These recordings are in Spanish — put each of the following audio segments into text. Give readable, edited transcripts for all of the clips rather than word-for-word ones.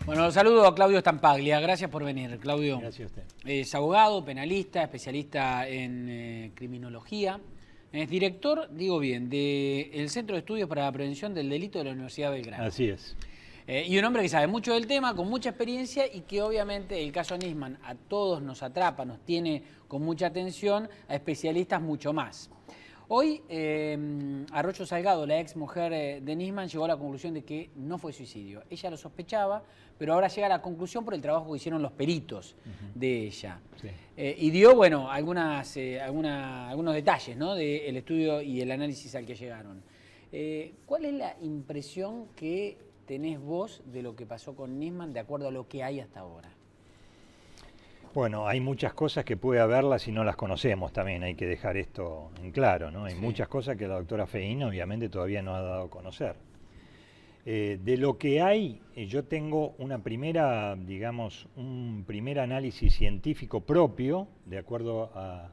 Bueno, saludo a Claudio Stampaglia. Gracias por venir, Claudio. Gracias a usted. Es abogado, penalista, especialista en criminología. Es director, digo bien, del Centro de Estudios para la Prevención del Delito de la Universidad de Belgrano. Así es. Y un hombre que sabe mucho del tema, con mucha experiencia y que obviamente el caso Nisman a todos nos atrapa, nos tiene con mucha atención, a especialistas mucho más. Hoy, Arroyo Salgado, la ex mujer de Nisman, llegó a la conclusión de que no fue suicidio. Ella lo sospechaba, pero ahora llega a la conclusión por el trabajo que hicieron los peritos de ella. Sí. Y dio, bueno, algunos detalles, ¿no?, del estudio y el análisis al que llegaron. ¿Cuál es la impresión que tenés vos de lo que pasó con Nisman de acuerdo a lo que hay hasta ahora? Bueno, hay muchas cosas que puede haberlas y no las conocemos también, hay que dejar esto en claro, ¿no? Hay muchas cosas que la doctora Feín obviamente todavía no ha dado a conocer. De lo que hay, yo tengo una primera, digamos, un primer análisis científico propio, de acuerdo a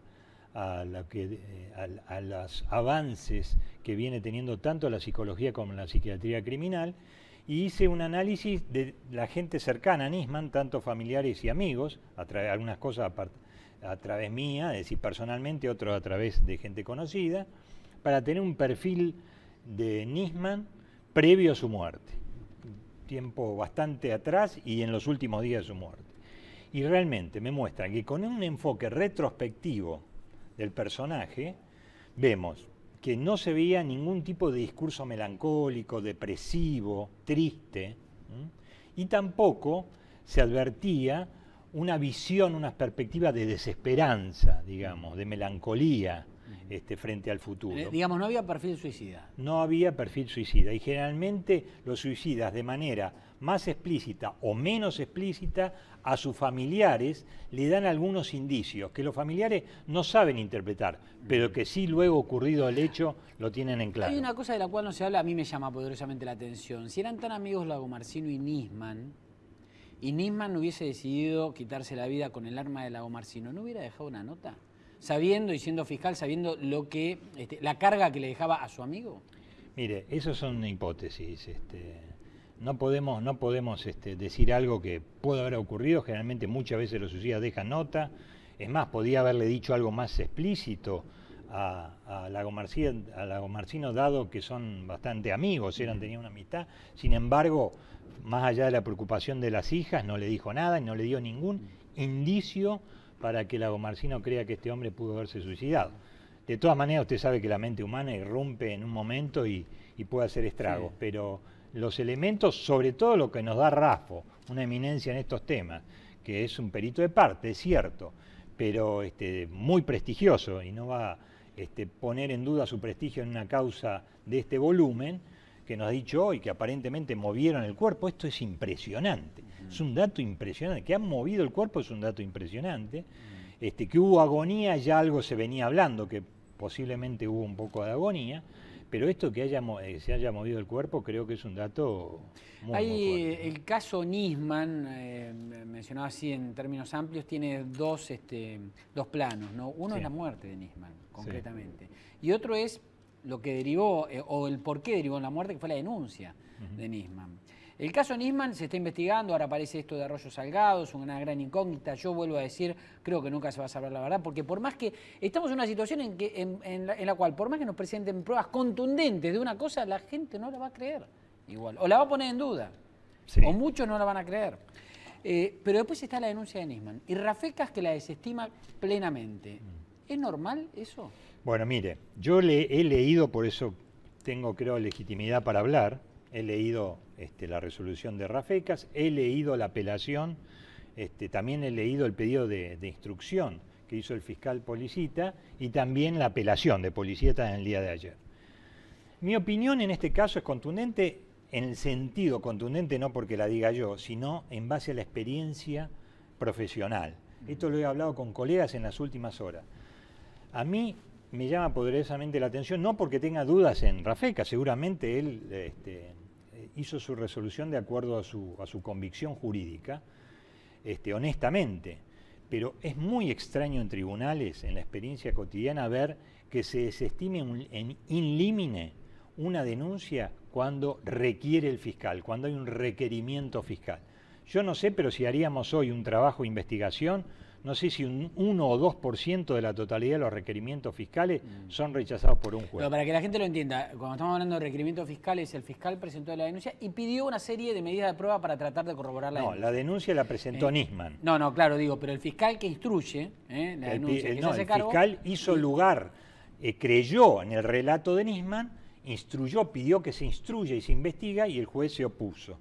los avances que viene teniendo tanto la psicología como la psiquiatría criminal, y hice un análisis de la gente cercana a Nisman, tanto familiares y amigos, algunas cosas a través mía, es decir, personalmente, otras a través de gente conocida, para tener un perfil de Nisman previo a su muerte, tiempo bastante atrás y en los últimos días de su muerte. Y realmente me muestra que con un enfoque retrospectivo del personaje, vemos que no se veía ningún tipo de discurso melancólico, depresivo, triste, y tampoco se advertía una visión, una perspectiva de desesperanza, digamos, de melancolía frente al futuro. Digamos, no había perfil suicida. No había perfil suicida, y generalmente los suicidas, de manera más explícita o menos explícita, a sus familiares le dan algunos indicios que los familiares no saben interpretar, pero que sí, luego ocurrido el hecho, lo tienen en claro. Hay una cosa de la cual no se habla, a mí me llama poderosamente la atención. Si eran tan amigos Lagomarsino y Nisman no hubiese decidido quitarse la vida con el arma de Lagomarsino, ¿no hubiera dejado una nota? Sabiendo y siendo fiscal, sabiendo lo que la carga que le dejaba a su amigo. Mire, eso son hipótesis. No podemos decir algo que pueda haber ocurrido. Generalmente muchas veces los suicidas dejan nota. Es más, podía haberle dicho algo más explícito a Lagomarsino, dado que son bastante amigos, tenían una amistad. Sin embargo, más allá de la preocupación de las hijas, no le dijo nada y no le dio ningún indicio para que Lagomarsino crea que este hombre pudo haberse suicidado. De todas maneras, usted sabe que la mente humana irrumpe en un momento y puede hacer estragos, sí. Pero los elementos, sobre todo lo que nos da Raffo, una eminencia en estos temas, que es un perito de parte, es cierto, pero muy prestigioso, y no va a poner en duda su prestigio en una causa de este volumen, que nos ha dicho hoy, que aparentemente movieron el cuerpo. Esto es impresionante, es un dato impresionante, que han movido el cuerpo es un dato impresionante, que hubo agonía, ya algo se venía hablando, que posiblemente hubo un poco de agonía, pero esto que se haya movido el cuerpo creo que es un dato muy fuerte. El caso Nisman, mencionado así en términos amplios, tiene dos planos, ¿no? Uno es la muerte de Nisman, concretamente, y otro es lo que derivó, o el por qué derivó en la muerte, que fue la denuncia de Nisman. El caso Nisman se está investigando, ahora aparece esto de Arroyo Salgado, es una gran incógnita. Yo vuelvo a decir, creo que nunca se va a saber la verdad, porque por más que estamos en una situación en la cual, por más que nos presenten pruebas contundentes de una cosa, la gente no la va a creer igual, o la va a poner en duda, o muchos no la van a creer. Pero después está la denuncia de Nisman, y Rafecas que la desestima plenamente. ¿Es normal eso? Bueno, mire, yo he leído, por eso tengo, creo, legitimidad para hablar. He leído la resolución de Rafecas, he leído la apelación, también he leído el pedido de instrucción que hizo el fiscal Policita y también la apelación de Policita en el día de ayer. Mi opinión en este caso es contundente, en el sentido contundente no porque la diga yo, sino en base a la experiencia profesional. Esto lo he hablado con colegas en las últimas horas. A mí me llama poderosamente la atención, no porque tenga dudas en Rafecas, seguramente él hizo su resolución de acuerdo a su convicción jurídica, honestamente, pero es muy extraño en tribunales, en la experiencia cotidiana, ver que se desestime in limine una denuncia cuando requiere el fiscal, cuando hay un requerimiento fiscal. Yo no sé, pero si haríamos hoy un trabajo de investigación, no sé si un 1 o 2% de la totalidad de los requerimientos fiscales son rechazados por un juez. Pero para que la gente lo entienda, cuando estamos hablando de requerimientos fiscales, el fiscal presentó la denuncia y pidió una serie de medidas de prueba para tratar de corroborar la denuncia. No, la denuncia la presentó Nisman. No, claro, digo, pero el fiscal que instruye la denuncia, que se hace cargo... El fiscal hizo lugar, creyó en el relato de Nisman, instruyó, pidió que se instruya y se investiga y el juez se opuso.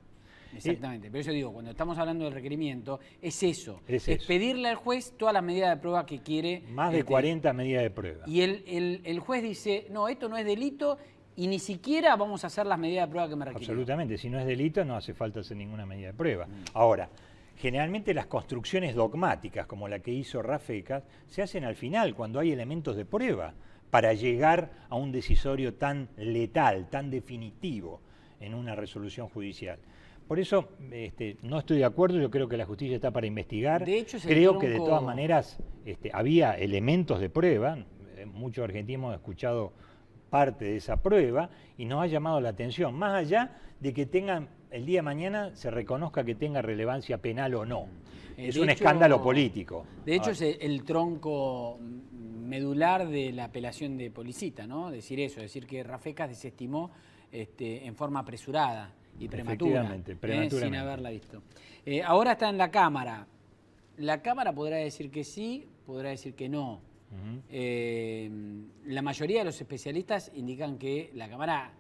Exactamente, pero eso digo, cuando estamos hablando del requerimiento, es eso, es pedirle al juez todas las medidas de prueba que quiere. Más de 40 medidas de prueba. Y el juez dice, no, esto no es delito y ni siquiera vamos a hacer las medidas de prueba que me requieren. Absolutamente, si no es delito no hace falta hacer ninguna medida de prueba. Ahora, generalmente las construcciones dogmáticas, como la que hizo Rafecas, se hacen al final, cuando hay elementos de prueba, para llegar a un decisorio tan letal, tan definitivo en una resolución judicial. Por eso no estoy de acuerdo, yo creo que la justicia está para investigar. De hecho, creo que de todas maneras había elementos de prueba, muchos argentinos hemos escuchado parte de esa prueba y nos ha llamado la atención, más allá de que tengan el día de mañana se reconozca que tenga relevancia penal o no. Es un escándalo político. De hecho, es el tronco medular de la apelación de Policita, ¿no? Decir eso, decir que Rafecas desestimó en forma apresurada y prematura, sin haberla visto. Ahora está en la Cámara. La Cámara podrá decir que sí, podrá decir que no. La mayoría de los especialistas indican que la Cámara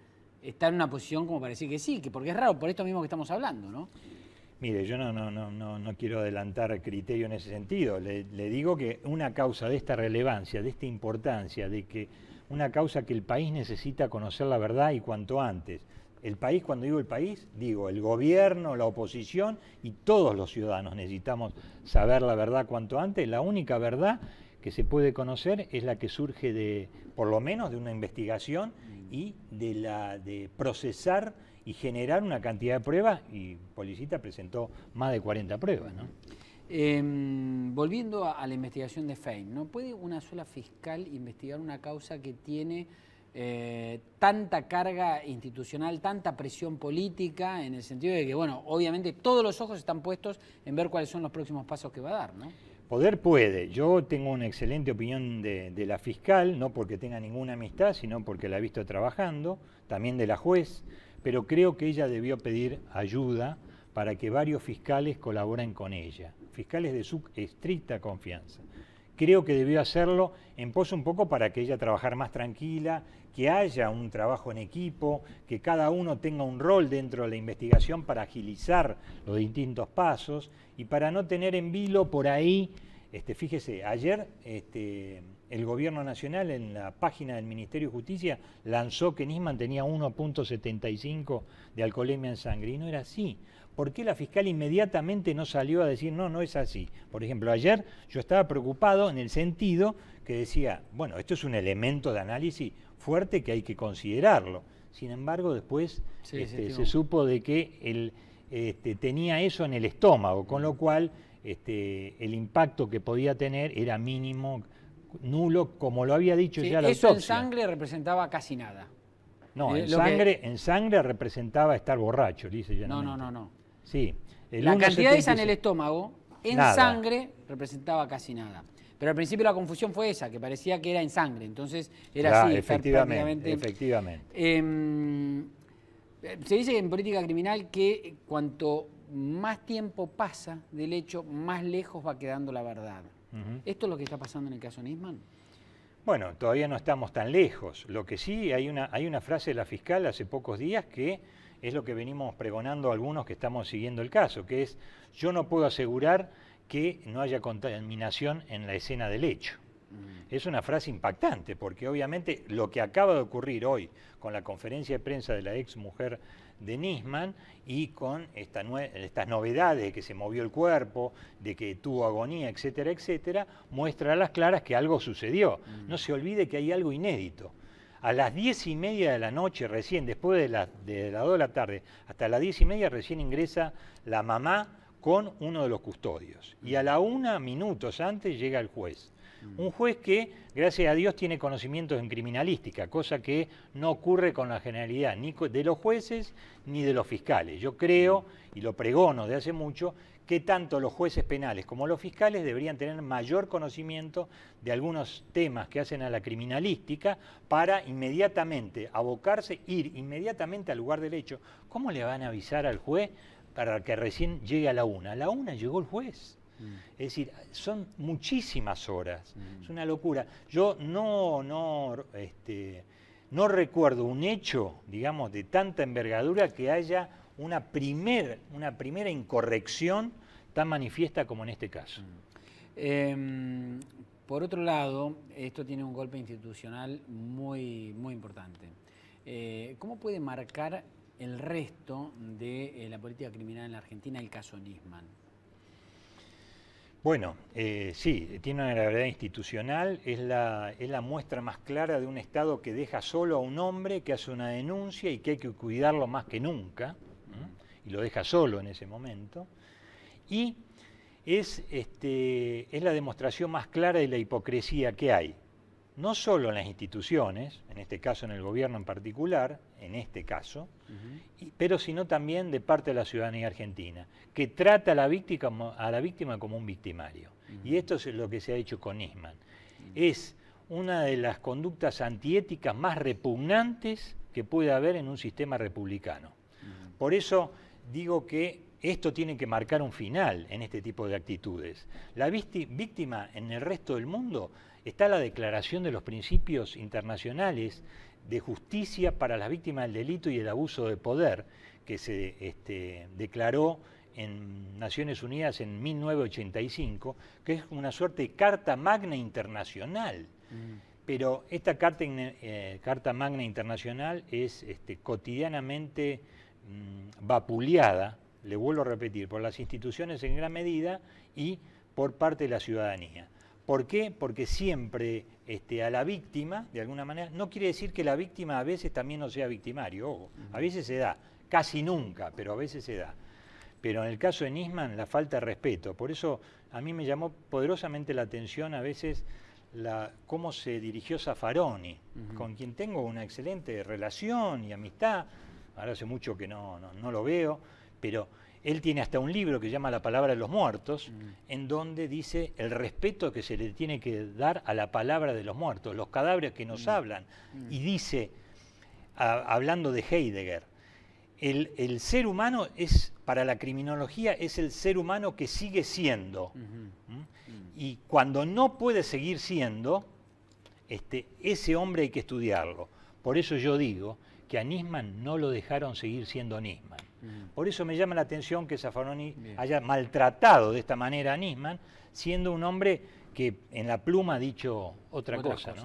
está en una posición como para decir que sí, que porque es raro, por esto mismo que estamos hablando, ¿no? Mire, yo no quiero adelantar criterio en ese sentido. Le digo que una causa de esta relevancia, de esta importancia, de que una causa que el país necesita conocer la verdad y cuanto antes. El país, cuando digo el país, digo el gobierno, la oposición y todos los ciudadanos necesitamos saber la verdad cuanto antes. La única verdad que se puede conocer es la que surge por lo menos de una investigación y de procesar y generar una cantidad de pruebas, y Policita presentó más de 40 pruebas, ¿no? Volviendo a la investigación de Fein, ¿no puede una sola fiscal investigar una causa que tiene tanta carga institucional, tanta presión política, en el sentido de que, bueno, obviamente todos los ojos están puestos en ver cuáles son los próximos pasos que va a dar, ¿no? Poder puede. Yo tengo una excelente opinión de la fiscal, no porque tenga ninguna amistad, sino porque la he visto trabajando, también de la juez, pero creo que ella debió pedir ayuda para que varios fiscales colaboren con ella, fiscales de su estricta confianza. Creo que debió hacerlo en pos un poco para que ella trabajara más tranquila, que haya un trabajo en equipo, que cada uno tenga un rol dentro de la investigación para agilizar los distintos pasos y para no tener en vilo por ahí. Fíjese, ayer el Gobierno Nacional en la página del Ministerio de Justicia lanzó que Nisman tenía 1.75 de alcoholemia en sangre y no era así. ¿Por qué la fiscal inmediatamente no salió a decir no es así? Por ejemplo, ayer yo estaba preocupado en el sentido que decía, bueno, esto es un elemento de análisis fuerte que hay que considerarlo. Sin embargo, después se supo de que él tenía eso en el estómago, con lo cual el impacto que podía tener era mínimo, nulo, como lo había dicho ya la autopsia. Eso en sangre representaba casi nada. No, en sangre representaba estar borracho, dice ya. No. Sí. La cantidad esa en el estómago, en sangre, representaba casi nada. Pero al principio la confusión fue esa, que parecía que era en sangre, entonces era así. Efectivamente. Se dice en política criminal que cuanto más tiempo pasa del hecho, más lejos va quedando la verdad. ¿Esto es lo que está pasando en el caso Nisman? Bueno, todavía no estamos tan lejos. Lo que sí, hay una frase de la fiscal hace pocos días que es lo que venimos pregonando algunos que estamos siguiendo el caso, que es: yo no puedo asegurar que no haya contaminación en la escena del hecho. Es una frase impactante, porque obviamente lo que acaba de ocurrir hoy con la conferencia de prensa de la ex mujer de Nisman y con estas novedades de que se movió el cuerpo, de que tuvo agonía, etcétera, etcétera, muestra a las claras que algo sucedió. No se olvide que hay algo inédito. A las 10:30 de la noche, recién, después de las 2 de la tarde, hasta las 10:30 recién ingresa la mamá con uno de los custodios. Y a la 1 minutos antes llega el juez. Un juez que, gracias a Dios, tiene conocimientos en criminalística, cosa que no ocurre con la generalidad ni de los jueces ni de los fiscales. Yo creo, y lo pregono de hace mucho, que tanto los jueces penales como los fiscales deberían tener mayor conocimiento de algunos temas que hacen a la criminalística para inmediatamente abocarse, ir inmediatamente al lugar del hecho. ¿Cómo le van a avisar al juez para que recién llegue a la 1? A la 1 llegó el juez. Es decir, son muchísimas horas, es una locura. Yo no recuerdo un hecho, digamos, de tanta envergadura que haya una primera incorrección tan manifiesta como en este caso. Por otro lado, esto tiene un golpe institucional muy importante. ¿Cómo puede marcar el resto de la política criminal en la Argentina el caso Nisman? Bueno, sí, tiene una gravedad institucional, es la muestra más clara de un Estado que deja solo a un hombre, que hace una denuncia y que hay que cuidarlo más que nunca, y lo deja solo en ese momento, y es la demostración más clara de la hipocresía que hay, no solo en las instituciones, en este caso en el gobierno en particular, en este caso, pero sino también de parte de la ciudadanía argentina, que trata a la víctima como un victimario. Y esto es lo que se ha hecho con Nisman. Es una de las conductas antiéticas más repugnantes que puede haber en un sistema republicano. Por eso digo que esto tiene que marcar un final en este tipo de actitudes. La víctima en el resto del mundo está la Declaración de los Principios Internacionales de Justicia para las Víctimas del Delito y el Abuso de Poder, que se declaró en Naciones Unidas en 1985, que es una suerte de Carta Magna Internacional. Pero esta Carta Magna Internacional es cotidianamente vapuleada, le vuelvo a repetir, por las instituciones en gran medida y por parte de la ciudadanía. ¿Por qué? Porque siempre a la víctima, de alguna manera, no quiere decir que la víctima a veces también no sea victimario, ojo, a veces se da, casi nunca, pero a veces se da. Pero en el caso de Nisman, la falta de respeto. Por eso a mí me llamó poderosamente la atención a veces cómo se dirigió Zaffaroni, con quien tengo una excelente relación y amistad. Ahora hace mucho que no lo veo, pero él tiene hasta un libro que se llama La Palabra de los Muertos, en donde dice el respeto que se le tiene que dar a la palabra de los muertos, los cadáveres que nos hablan. Y dice, hablando de Heidegger, el ser humano es, para la criminología, es el ser humano que sigue siendo. Y cuando no puede seguir siendo, ese hombre hay que estudiarlo. Por eso yo digo que a Nisman no lo dejaron seguir siendo Nisman. Por eso me llama la atención que Zaffaroni haya maltratado de esta manera a Nisman, siendo un hombre que en la pluma ha dicho otra cosa, ¿no?